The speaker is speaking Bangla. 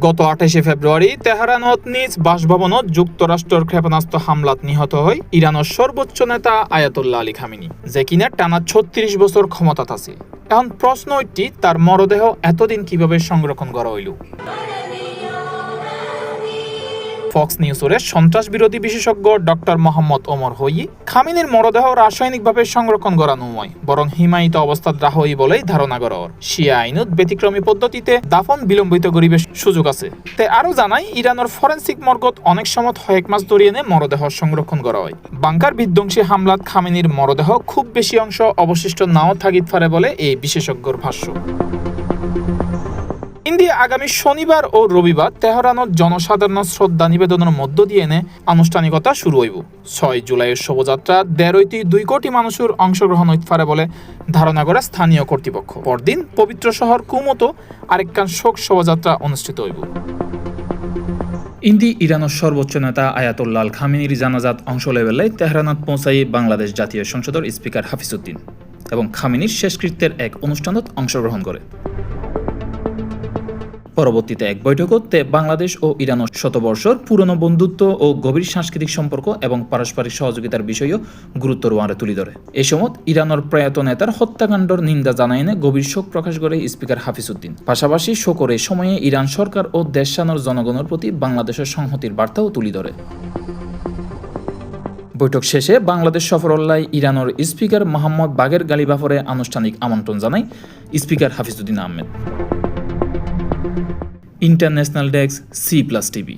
গত 28 ফেব্রুয়ারি তেহরানত নিজ বাসভবনত যুক্তরাষ্ট্রের ক্ষেপণাস্ত্র হামলাত নিহত হয় ইরানের সর্বোচ্চ নেতা আয়াতুল্লাহ আলী খামেনি, যে কিনা টানা 36 বছর ক্ষমতাত আছে। এখন প্রশ্ন এটি, তার মরদেহ এতদিন কিভাবে সংরক্ষণ করা হইল? ফক্স নিউজের সন্ত্রাস বিরোধী বিশেষজ্ঞ ডক্টর মোহাম্মদ ওমর হই খামেনির মরদেহ রাসায়নিকভাবে সংরক্ষণ করা নয়, বরং হিমায়িত অবস্থাত রাখা হই বলেই ধারণা করা। শিয়া আইনত ব্যতিক্রমী পদ্ধতিতে দাফন বিলম্বিত করিবে সুযোগ আছে। তে আরো জানাই, ইরানের ফরেন্সিক মর্গত অনেক সময় 1 মাস ধরে এনে মরদেহ সংরক্ষণ করা হয়। বাংকার বিধ্বংসী হামলাত খামেনির মরদেহ খুব বেশি অংশ অবশিষ্ট নাও থাকিত পারে বলে এই বিশেষজ্ঞর ভাষ্য। ইন্ডিয়া আগামী শনিবার ও রবিবার তেহরানত জনসাধারণ শ্রদ্ধা নিবেদনের মধ্য দিয়ে এনে আনুষ্ঠানিকতা শুরু হইব। 6 জুলাইয়ের শোভাযাত্রা 1.5-2 কোটি মানুষের অংশগ্রহণ হইতে পারে বলে ধারণা করে স্থানীয় কর্তৃপক্ষ। পরদিন পবিত্র শহর কুমতো আরেকখান শোক শোভাযাত্রা অনুষ্ঠিত হইব। ইরানের সর্বোচ্চ নেতা আয়াতুল্লাহ আল খামেনির জানাজাত অংশ লেভেলে তেহরানত পৌঁছাই বাংলাদেশ জাতীয় সংসদের স্পিকার হাফিজউদ্দিন এবং খামেনির শেষকৃত্যের এক অনুষ্ঠানত অংশগ্রহণ করে। পরবর্তীতে এক বৈঠকতে বাংলাদেশ ও ইরানের শতবর্ষর পুরনো বন্ধুত্ব ও গভীর সাংস্কৃতিক সম্পর্ক এবং পারস্পরিক সহযোগিতার বিষয়েও গুরুত্ব আরে তুলে ধরে। এই সময় ইরানের প্রয়াত নেতার হত্যাকাণ্ডের নিন্দা জানায় গভীর শোক প্রকাশ করে স্পিকার হাফিজউদ্দিন। পাশাপাশি শোকের এই সময়ে ইরান সরকার ও দেশানোর জনগণের প্রতি বাংলাদেশের সংহতির বার্তাও তুলে ধরে। বৈঠক শেষে বাংলাদেশ সফরল্লায় ইরানের স্পিকার মোহাম্মদ বাগের গালিবাফরে আনুষ্ঠানিক আমন্ত্রণ জানায় speaker Hafizuddin Ahmed. International desk C+ TV।